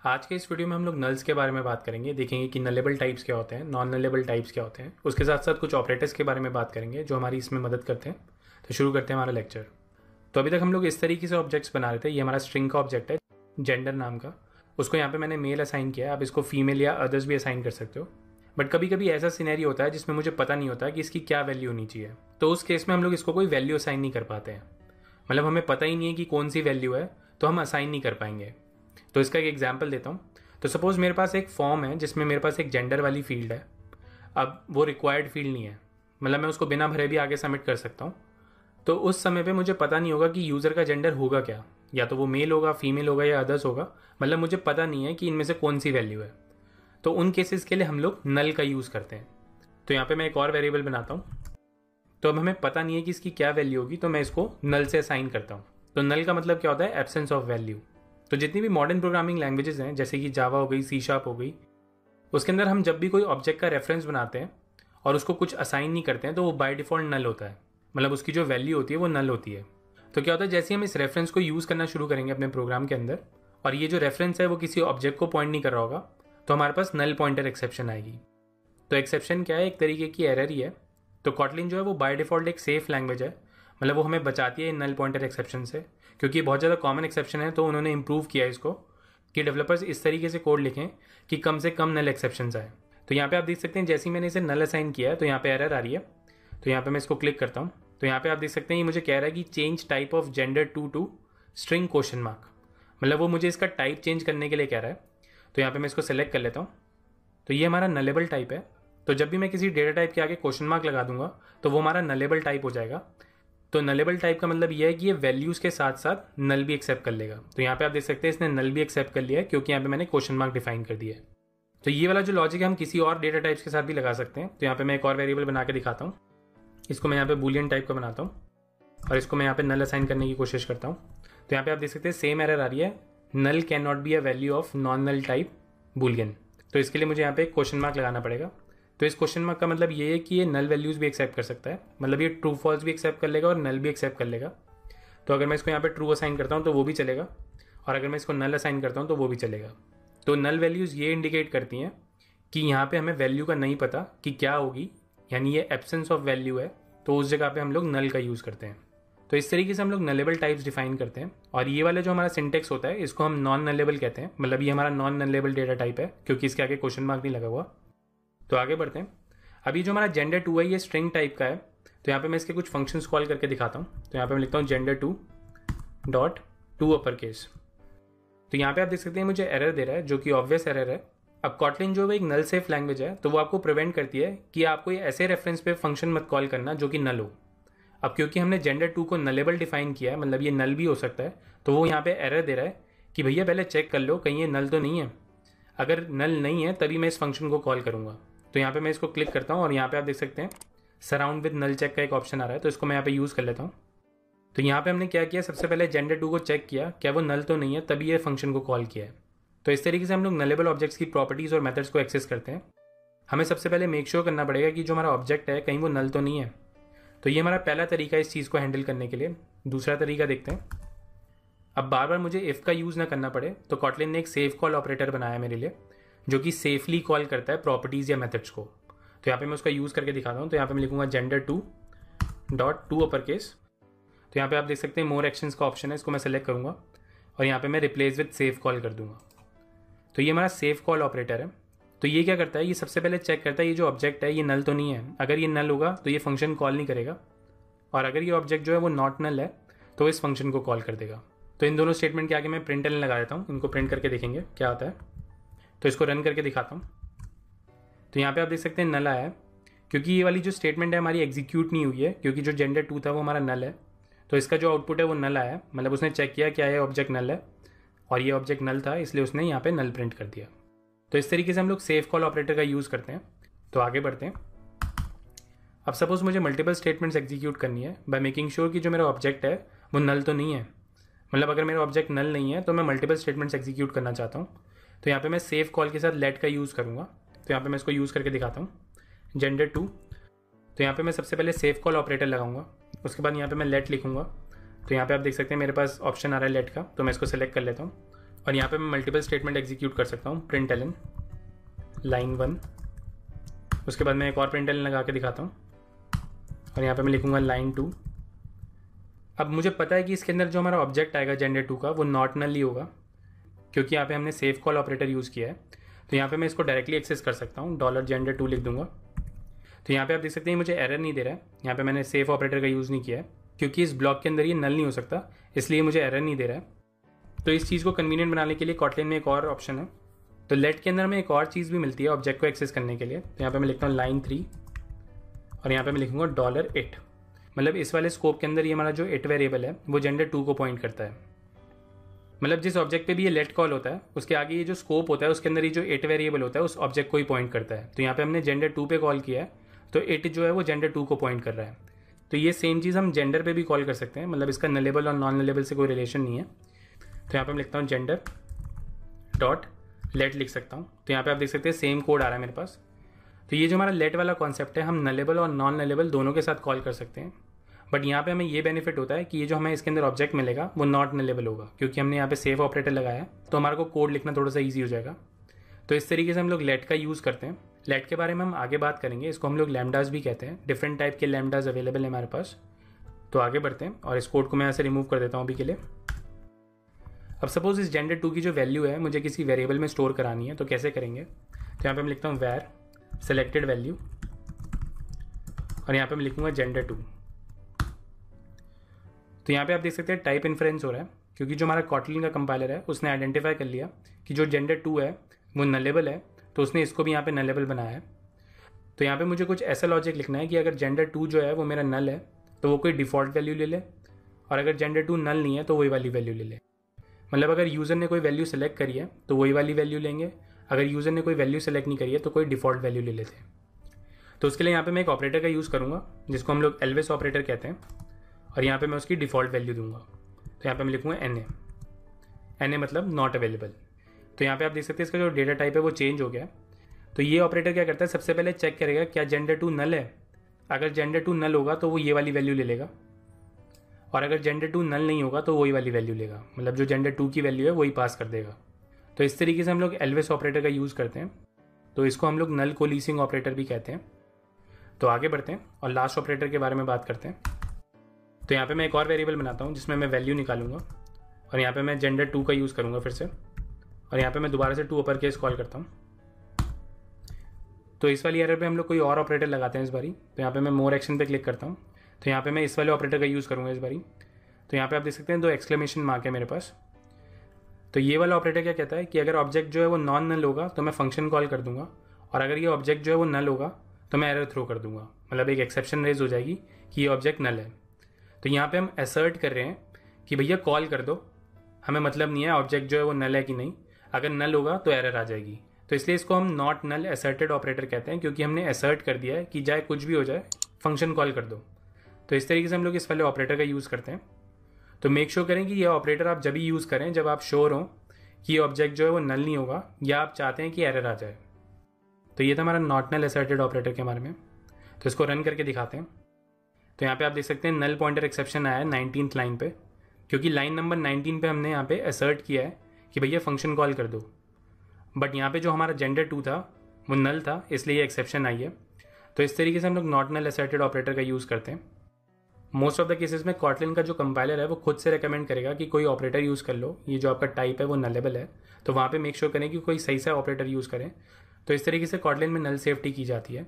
आज के इस वीडियो में हम लोग नल्स के बारे में बात करेंगे, देखेंगे कि नलेबल टाइप्स क्या होते हैं, नॉन नलेबल टाइप्स क्या होते हैं। उसके साथ साथ कुछ ऑपरेटर्स के बारे में बात करेंगे जो हमारी इसमें मदद करते हैं। तो शुरू करते हैं हमारा लेक्चर। तो अभी तक हम लोग इस तरीके से ऑब्जेक्ट्स बना रहे थे। ये हमारा स्ट्रिंग का ऑब्जेक्ट है जेंडर नाम का। उसको यहाँ पे मैंने मेल असाइन किया है। आप इसको फीमेल या अदर्स भी असाइन कर सकते हो। बट कभी कभी ऐसा सिनेरियो होता है जिसमें मुझे पता नहीं होता कि इसकी क्या वैल्यू होनी चाहिए। तो उस केस में हम लोग इसको कोई वैल्यू असाइन नहीं कर पाते हैं। मतलब हमें पता ही नहीं है कि कौन सी वैल्यू है, तो हम असाइन नहीं कर पाएंगे। तो इसका एक एग्जाम्पल देता हूँ। तो सपोज मेरे पास एक फॉर्म है जिसमें मेरे पास एक जेंडर वाली फील्ड है। अब वो रिक्वायर्ड फील्ड नहीं है, मतलब मैं उसको बिना भरे भी आगे सबमिट कर सकता हूँ। तो उस समय पे मुझे पता नहीं होगा कि यूज़र का जेंडर होगा क्या, या तो वो मेल होगा, फीमेल होगा या अदर्स होगा। मतलब मुझे पता नहीं है कि इनमें से कौन सी वैल्यू है। तो उन केसेस के लिए हम लोग नल का यूज़ करते हैं। तो यहाँ पे मैं एक और वेरिएबल बनाता हूँ। तो अब हमें पता नहीं है कि इसकी क्या वैल्यू होगी, तो मैं इसको नल से असाइन करता हूँ। तो नल का मतलब क्या होता है? Absence of value. तो जितनी भी मॉडर्न प्रोग्रामिंग लैंग्वेजेस हैं, जैसे कि जावा हो गई, सी# हो गई, उसके अंदर हम जब भी कोई ऑब्जेक्ट का रेफरेंस बनाते हैं और उसको कुछ असाइन नहीं करते हैं, तो वो बाय डिफॉल्ट नल होता है। मतलब उसकी जो वैल्यू होती है वो नल होती है। तो क्या होता है, जैसे हम इस रेफरेंस को यूज़ करना शुरू करेंगे अपने प्रोग्राम के अंदर, और ये जो रेफरेंस है वो किसी ऑब्जेक्ट को पॉइंट नहीं कर रहा होगा, तो हमारे पास नल पॉइंटर एक्सेप्शन आएगी। तो एक्सेप्शन क्या है? एक तरीके की एरर ही है। तो कॉटलिन जो है वो बाय डिफॉल्ट एक सेफ लैंग्वेज है। मतलब वो हमें बचाती है नल पॉइंटर एक्सेप्शन से, क्योंकि ये बहुत ज़्यादा कॉमन एक्सेप्शन है। तो उन्होंने इंप्रूव किया इसको कि डेवलपर्स इस तरीके से कोड लिखें कि कम से कम नल एक्सेप्शंस आए। तो यहाँ पे आप देख सकते हैं, जैसे ही मैंने इसे नल असाइन किया है तो यहाँ पे एरर आ रही है। तो यहाँ पे मैं इसको क्लिक करता हूँ। तो यहाँ पे आप देख सकते हैं ये मुझे कह रहा है कि change type of gender to string question mark. मतलब वो मुझे इसका टाइप चेंज करने के लिए कह रहा है। तो यहाँ पे मैं इसको सेलेक्ट कर लेता हूँ। तो ये हमारा नलेबल टाइप है। तो जब भी मैं किसी डेटा टाइप के आगे क्वेश्चन मार्क लगा दूंगा तो वो हमारा नलेबल टाइप हो जाएगा। तो नलेबल टाइप का मतलब ये है कि ये वैल्यूज़ के साथ साथ नल भी एक्सेप्ट कर लेगा। तो यहाँ पे आप देख सकते हैं इसने नल भी एक्सेप्ट कर लिया है, क्योंकि यहाँ पे मैंने क्वेश्चन मार्क डिफाइन कर दिया है। तो ये वाला जो लॉजिक है हम किसी और डेटा टाइप्स के साथ भी लगा सकते हैं। तो यहाँ पे मैं एक और वेरिएबल बना के दिखाता हूँ। इसको मैं यहाँ पे बूलियन टाइप का बनाता हूँ और इसको मैं यहाँ पे नल असाइन करने की कोशिश करता हूँ। तो यहाँ पे आप देख सकते हैं सेम एरर आ रही है, null can not be a value of non null type Boolean. तो इसके लिए मुझे यहाँ पे एक क्वेश्चन मार्क लगाना पड़ेगा। तो इस क्वेश्चन मार्क का मतलब ये है कि ये नल वैल्यूज़ भी एक्सेप्ट कर सकता है। मतलब ये ट्रू फॉल्स भी एक्सेप्ट कर लेगा और नल भी एक्सेप्ट कर लेगा। तो अगर मैं इसको यहाँ पे ट्रू असाइन करता हूँ तो वो भी चलेगा, और अगर मैं इसको नल असाइन करता हूँ तो वो भी चलेगा। तो नल वैल्यूज़ ये इंडिकेट करती हैं कि यहाँ पे हमें वैल्यू का नहीं पता कि क्या होगी, यानी ये एब्सेंस ऑफ वैल्यू है। तो उस जगह पे हम लोग नल का यूज़ करते हैं। तो इस तरीके से हम लोग नलेबल टाइप्स डिफाइन करते हैं। और ये वाला जो हमारा सिंटेक्स होता है इसको हम नॉन नलेबल कहते हैं। मतलब ये हमारा नॉन नलेबल डेटा टाइप है, क्योंकि इसके आगे क्वेश्चन मार्क नहीं लगा हुआ। तो आगे बढ़ते हैं। अभी जो हमारा जेंडर टू है ये स्ट्रिंग टाइप का है। तो यहाँ पे मैं इसके कुछ फंक्शंस कॉल करके दिखाता हूँ। तो यहाँ पे मैं लिखता हूँ gender to dot to upper case. तो यहाँ पे आप देख सकते हैं मुझे एरर दे रहा है, जो कि ऑब्वियस एरर है। अब कॉटलिन जो है एक नल सेफ लैंग्वेज है, तो वो आपको प्रिवेंट करती है कि आपको ये ऐसे रेफरेंस पे फंक्शन मत कॉल करना जो कि नल हो। अब क्योंकि हमने जेंडर टू को नलेबल डिफाइन किया है, मतलब ये नल भी हो सकता है, तो वो यहाँ पे एरर दे रहा है कि भैया पहले चेक कर लो कहीं ये नल तो नहीं है। अगर नल नहीं है तभी मैं इस फंक्शन को कॉल करूँगा। तो यहाँ पे मैं इसको क्लिक करता हूँ और यहाँ पे आप देख सकते हैं सराउंड विद नल चेक का एक ऑप्शन आ रहा है। तो इसको मैं यहाँ पे यूज़ कर लेता हूँ। तो यहाँ पे हमने क्या किया, सबसे पहले जेंडर टू को चेक किया क्या वो नल तो नहीं है, तभी ये फंक्शन को कॉल किया है। तो इस तरीके से हम लोग नलेबल ऑब्जेक्ट्स की प्रॉपर्टीज़ और मेथड्स को एक्सेस करते हैं। हमें सबसे पहले मेक श्योर करना पड़ेगा कि जो हमारा ऑब्जेक्ट है कहीं वो नल तो नहीं है। तो ये हमारा पहला तरीका इस चीज़ को हैंडल करने के लिए। दूसरा तरीका देखते हैं। अब बार बार मुझे इफ़ का यूज़ ना करना पड़े, तो कॉटलिन ने एक सेफ कॉल ऑपरेटर बनाया मेरे लिए, जो कि सेफली कॉल करता है प्रॉपर्टीज़ या मेथड्स को। तो यहाँ पे मैं उसका यूज़ करके दिखाता हूँ। तो यहाँ पे मैं लिखूंगा gender to dot to upper case. तो यहाँ पे आप देख सकते हैं मोर एक्शंस का ऑप्शन है, इसको मैं सेलेक्ट करूँगा और यहाँ पे मैं रिप्लेस विद सेफ कॉल कर दूंगा। तो ये हमारा सेफ कॉल ऑपरेटर है। तो ये क्या करता है, ये सबसे पहले चेक करता है ये जो ऑब्जेक्ट है ये नल तो नहीं है। अगर ये नल होगा तो ये फंक्शन कॉल नहीं करेगा, और अगर ये ऑब्जेक्ट जो है वो नॉट नल है तो इस फंक्शन को कॉल कर देगा। तो इन दोनों स्टेटमेंट के आगे मैं प्रिंट एल लगा देता हूँ। इनको प्रिंट करके देखेंगे क्या होता है। तो इसको रन करके दिखाता हूँ। तो यहाँ पे आप देख सकते हैं नल आया है, क्योंकि ये वाली जो स्टेटमेंट है हमारी एग्जीक्यूट नहीं हुई है, क्योंकि जो जेंडर टू था वो हमारा नल है। तो इसका जो आउटपुट है वो नल आया है। मतलब उसने चेक किया क्या ये ऑब्जेक्ट नल है, और ये ऑब्जेक्ट नल था, इसलिए उसने यहाँ पे नल प्रिंट कर दिया। तो इस तरीके से हम लोग सेफ कॉल ऑपरेटर का यूज़ करते हैं। तो आगे बढ़ते हैं। अब सपोज मुझे मल्टीपल स्टेटमेंट्स एग्जीक्यूट करनी है बाय मेकिंग श्योर कि जो मेरा ऑब्जेक्ट है वो नल तो नहीं है। मतलब अगर मेरा ऑब्जेक्ट नल नहीं है तो मैं मल्टीपल स्टेटमेंट्स एग्जीक्यूट करना चाहता हूँ। तो यहाँ पे मैं सेफ कॉल के साथ लेट का यूज़ करूँगा। तो यहाँ पे मैं इसको यूज़ करके दिखाता हूँ, जेंडर टू। तो यहाँ पे मैं सबसे पहले सेफ कॉल ऑपरेटर लगाऊंगा, उसके बाद यहाँ पे मैं लेट लिखूंगा। तो यहाँ पे आप देख सकते हैं मेरे पास ऑप्शन आ रहा है लेट का। तो मैं इसको सेलेक्ट कर लेता हूँ और यहाँ पे मैं मल्टीपल स्टेटमेंट एग्जीक्यूट कर सकता हूँ। println लाइन 1, उसके बाद मैं एक और println लगा के दिखाता हूँ और यहाँ पे मैं लिखूँगा लाइन 2। अब मुझे पता है कि इसके अंदर जो हमारा ऑब्जेक्ट आएगा gender2 का वो नॉट नल ही होगा, क्योंकि यहाँ पे हमने सेव कॉल ऑपरेटर यूज़ किया है। तो यहाँ पे मैं इसको डायरेक्टली एक्सेस कर सकता हूँ, $gender2 लिख दूंगा। तो यहाँ पे आप देख सकते हैं मुझे एरर नहीं दे रहा है। यहाँ पे मैंने सेव ऑपरेटर का यूज़ नहीं किया है, क्योंकि इस ब्लॉक के अंदर ये नल नहीं हो सकता, इसलिए मुझे एरर नहीं दे रहा है। तो इस चीज़ को कन्वीनियंट बनाने के लिए Kotlin में एक और ऑप्शन है। तो लेट के अंदर में एक और चीज़ भी मिलती है ऑब्जेक्ट को एक्सेस करने के लिए। तो यहाँ पे मैं लिखता हूँ लाइन 3 और यहाँ पे मैं लिखूँगा $8। मतलब इस वाले स्कोप के अंदर ये हमारा जो it वेरिएबल है वो gender2 को पॉइंट करता है। मतलब जिस ऑब्जेक्ट पे भी ये लेट कॉल होता है उसके आगे ये जो स्कोप होता है उसके अंदर ये जो it वेरिएबल होता है उस ऑब्जेक्ट को ही पॉइंट करता है। तो यहाँ पे हमने gender2 पे कॉल किया है, तो it जो है वो gender2 को पॉइंट कर रहा है। तो ये सेम चीज़ हम जेंडर पे भी कॉल कर सकते हैं, मतलब इसका नलेबल और नॉन नलेबल से कोई रिलेशन नहीं है। तो यहाँ पे मैं लिखता हूँ gender.let लिख सकता हूँ। तो यहाँ पे आप देख सकते हैं सेम कोड आ रहा है मेरे पास। तो ये जो हमारा लेट वाला कॉन्सेप्ट है, हम नलेबल और नॉन नलेबल दोनों के साथ कॉल कर सकते हैं। बट यहाँ पे हमें ये बेनिफिट होता है कि ये जो हमें इसके अंदर ऑब्जेक्ट मिलेगा वो नॉट नलेबल होगा, क्योंकि हमने यहाँ पे सेव ऑपरेटर लगाया है, तो हमारे को कोड लिखना थोड़ा सा ईजी हो जाएगा। तो इस तरीके से हम लोग लेट का यूज़ करते हैं। लेट के बारे में हम आगे बात करेंगे, इसको हम लोग लैम्डास भी कहते हैं। डिफरेंट टाइप के लैम्डास अवेलेबल है हमारे पास। तो आगे बढ़ते हैं और इस कोड को मैं यहाँ से रिमूव कर देता हूँ अभी के लिए। अब सपोज इस gender2 की जो वैल्यू है मुझे किसी वेरिएबल में स्टोर करानी है, तो कैसे करेंगे? तो यहाँ पे मैं लिखता हूँ var selected value और यहाँ पे मैं लिखूँगा gender2। तो यहाँ पे आप देख सकते हैं टाइप इन्फ्रेंस हो रहा है, क्योंकि जो हमारा Kotlin का कंपाइलर है उसने आइडेंटिफाई कर लिया कि जो gender2 है वो नलेबल है, तो उसने इसको भी यहाँ पे नलेबल बनाया है। तो यहाँ पे मुझे कुछ ऐसा लॉजिक लिखना है कि अगर gender2 जो है वो मेरा नल है तो वो कोई डिफ़ॉल्ट वैल्यू ले ले, और अगर gender2 नल नहीं है तो वही वाली वैल्यू ले ले। मतलब अगर यूज़र ने कोई वैल्यू सेलेक्ट करी है तो वही वाली वैल्यू लेंगे, अगर यूज़र ने कोई वैल्यू सेलेक्ट नहीं करी है तो कोई डिफ़ॉल्ट वैल्यू ले लेते हैं। तो उसके लिए यहाँ पे मैं एक ऑपरेटर का यूज़ करूँगा जिसको हम लोग एल्वेस ऑपरेटर कहते हैं, और यहाँ पे मैं उसकी डिफ़ॉल्ट वैल्यू दूंगा। तो यहाँ पे मैं लिखूँगा NA मतलब नॉट अवेलेबल। तो यहाँ पे आप देख सकते हैं इसका जो डेटा टाइप है वो चेंज हो गया। तो ये ऑपरेटर क्या करता है, सबसे पहले चेक करेगा क्या gender2 नल है। अगर gender2 नल होगा तो वो ये वाली वैल्यू ले लेगा, और अगर gender2 नल नहीं होगा तो वही वाली वैल्यू लेगा, मतलब जो gender2 की वैल्यू है वही पास कर देगा। तो इस तरीके से हम लोग एल्वेस ऑपरेटर का यूज़ करते हैं। तो इसको हम लोग नल कोलिसिंग ऑपरेटर भी कहते हैं। तो आगे बढ़ते हैं और लास्ट ऑपरेटर के बारे में बात करते हैं। तो यहाँ पे मैं एक और वेरिएबल बनाता हूँ जिसमें मैं वैल्यू निकालूंगा, और यहाँ पे मैं gender2 का यूज़ करूँगा फिर से, और यहाँ पे मैं दोबारा से 2 अपर केस कॉल करता हूँ। तो इस वाली एरर पे हम लोग कोई और ऑपरेटर लगाते हैं इस बारी। तो यहाँ पे मैं मोर एक्शन पे क्लिक करता हूँ। तो यहाँ पे मैं इस वाले ऑपरेटर का यूज़ करूँगा इस बारी। तो यहाँ पे आप देख सकते हैं 2 एक्सक्लेमेशन मार्क है मेरे पास। तो ये वाला ऑपरेटर क्या कहता है कि अगर ऑब्जेक्ट जो है वो नॉन नल होगा तो मैं फंक्शन कॉल कर दूंगा, और अगर ये ऑब्जेक्ट जो है वो नल होगा तो मैं एरर थ्रो कर दूंगा, मतलब एक एक्सेप्शन रेज हो जाएगी कि ये ऑब्जेक्ट नल है। तो यहाँ पे हम असर्ट कर रहे हैं कि भैया कॉल कर दो, हमें मतलब नहीं है ऑब्जेक्ट जो है वो नल है कि नहीं, अगर नल होगा तो एरर आ जाएगी। तो इसलिए इसको हम नॉट नल असर्टेड ऑपरेटर कहते हैं, क्योंकि हमने असर्ट कर दिया है कि चाहे कुछ भी हो जाए फंक्शन कॉल कर दो। तो इस तरीके से हम लोग इस वाले ऑपरेटर का यूज़ करते हैं। तो मेक श्योर करें कि ये ऑपरेटर आप जब भी यूज़ करें जब आप श्योर हो कि ये ऑब्जेक्ट जो है वो नल नहीं होगा या आप चाहते हैं कि एरर आ जाए। तो ये था हमारा नॉट नल असर्टेड ऑपरेटर के बारे में। तो इसको रन करके दिखाते हैं। तो यहाँ पे आप देख सकते हैं नल पॉइंटर एक्सेप्शन आया है 19th लाइन पे, क्योंकि लाइन नंबर 19 पे हमने यहाँ पे असर्ट किया है कि भैया फंक्शन कॉल कर दो। बट यहाँ पे जो हमारा gender2 था वो नल था, इसलिए ये एक्सेप्शन आई है। तो इस तरीके से हम लोग नॉट नल असर्टेड ऑपरेटर का यूज़ करते हैं। मोस्ट ऑफ द केसेस में Kotlin का जो कंपाइलर है वो खुद से रेकमेंड करेगा कि कोई ऑपरेटर यूज़ कर लो, ये जो आपका टाइप है वो नलेबल है, तो वहाँ पे मेक श्योर करें कि कोई सही सा ऑपरेटर यूज़ करें। तो इस तरीके से Kotlin में नल सेफ्टी की जाती है।